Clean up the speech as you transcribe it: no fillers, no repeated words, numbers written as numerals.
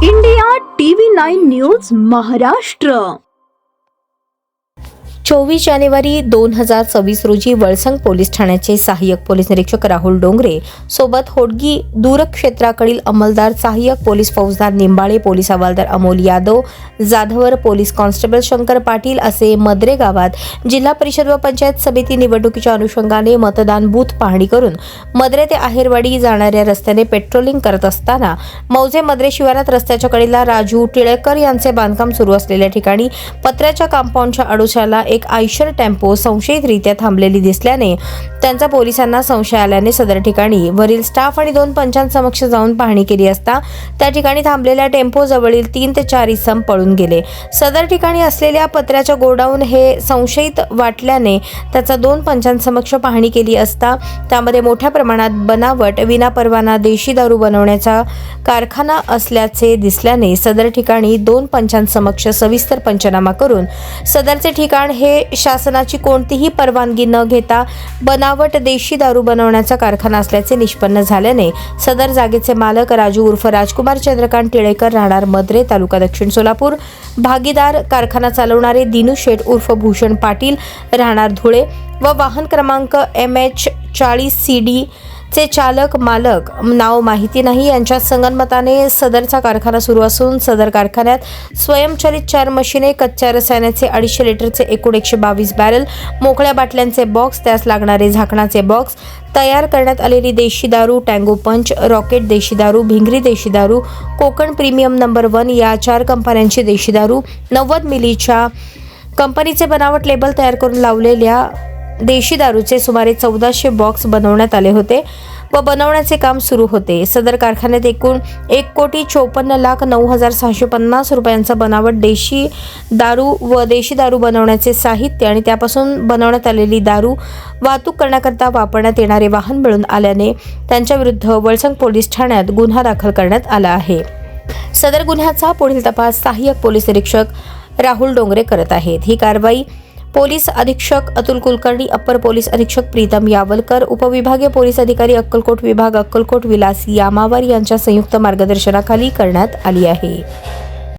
India TV 9 news Maharashtra 24 जानेवारी 2024 रोजी Valsang police ठाण्याचे सहाय्यक पोलीस निरीक्षक राहुल डोंगरे सोबत होडगी दूरक्षेत्राकडील अंमलदार सहाय्यक पोलीस फौजदार निंबाळे, पोलीस हवालदार अमोल यादव, जाधवर, पोलीस कॉन्स्टेबल शंकर पाटील असे मद्रे गावात जिल्हा परिषद व पंचायत समिती निवडणुकीच्या अनुषंगाने मतदान बूथ पाहणी करून मद्रे ते आहेरवाडी जाणाऱ्या रस्त्याने पेट्रोलिंग करत असताना मौजे मद्रे शिवारात रस्त्याच्या कडेला राजू टिळेकर यांचे बांधकाम सुरू असलेल्या ठिकाणी पत्र्याच्या कंपाऊंडच्या आडोशाला एक आयशर टेम्पो संशयितरित्या थांबलेली दिसल्याने त्यांचा पोलिसांना संशय आल्याने सदर ठिकाणी वरील स्टाफ आणि 2 पंचांसमक्ष जाऊन पाहणी केली असता त्या ठिकाणी थांबलेल्या टेम्पो जवळील 3 ते 4 इसम पळून गेले. सदर ठिकाणी असलेल्या पत्र्याच्या गोडाऊन हे संशयित वाटल्याने त्याचा 2 पंचांसमक्ष पाहणी केली असता त्यामध्ये मोठ्या प्रमाणात बनावट विनापरवाना देशी दारू बनवण्याचा कारखाना असल्याचे दिसल्याने सदर ठिकाणी 2 पंचांसमक्ष सविस्तर पंचनामा करून सदरचे ठिकाण हे शासनाची कोणतीही परवानगी न घेता बनावट देशी दारू बनवण्याचा कारखाना असल्याचे निष्पन्न झाल्याने सदर जागेचे मालक राजू उर्फ राजकुमार चंद्रकांत टिळेकर राहणार मद्रे तालुका दक्षिण सोलापूर, भागीदार कारखाना चालवणारे दिनू शेठ उर्फ भूषण पाटील राहणार धुळे व वाहन क्रमांक MH40CD चे चालक मालक नाव माहिती नाही यांच्या संगनमताने सदरचा कारखाना सुरू असून सदर कारखान्यात स्वयंचलित 4 मशिने, कच्च्या रसायनाचे 250 लिटरचे एकूण 122 बॅरल, मोकळ्या बाटल्यांचे बॉक्स, त्यास लागणारे झाकणाचे बॉक्स, तयार करण्यात आलेली देशी दारू, टँगो पंच, रॉकेट देशी दारू, भिंगरी देशी दारू, कोकण प्रीमियम नंबर 1 या 4 कंपन्यांची देशी दारू, 90 मिलीच्या कंपनीचे बनावट लेबल तयार करून लावलेल्या देशी दारूचे सुमारे 1400 बॉक्स बनवण्यात आले होते व बनवण्याचे काम सुरू होते. सदर कारखान्यात एकूण 1,54,09,650 रुपयांचा बनावट देशी दारू व देशी दारू बनवण्याचे साहित्य आणि त्यापासून बनवण्यात आलेली दारू वाहतूक करण्याकरता वापरण्यात येणारे वाहन मिळून आल्याने त्यांच्या विरुद्ध वळसंग पोलीस ठाण्यात गुन्हा दाखल करण्यात आला आहे. सदर गुन्ह्याचा पुढील तपास सहाय्यक पोलीस निरीक्षक राहुल डोंगरे करत आहेत. ही कारवाई पोलीस अधीक्षक अतुल कुलकर्णी, अप्पर पोलीस अधीक्षक प्रीतम यावलकर, उपविभागीय पोलीस अधिकारी अक्कलकोट विभाग अक्कलकोट विलास यामावर यांच्या संयुक्त मार्गदर्शनाखाली करण्यात आली आहे.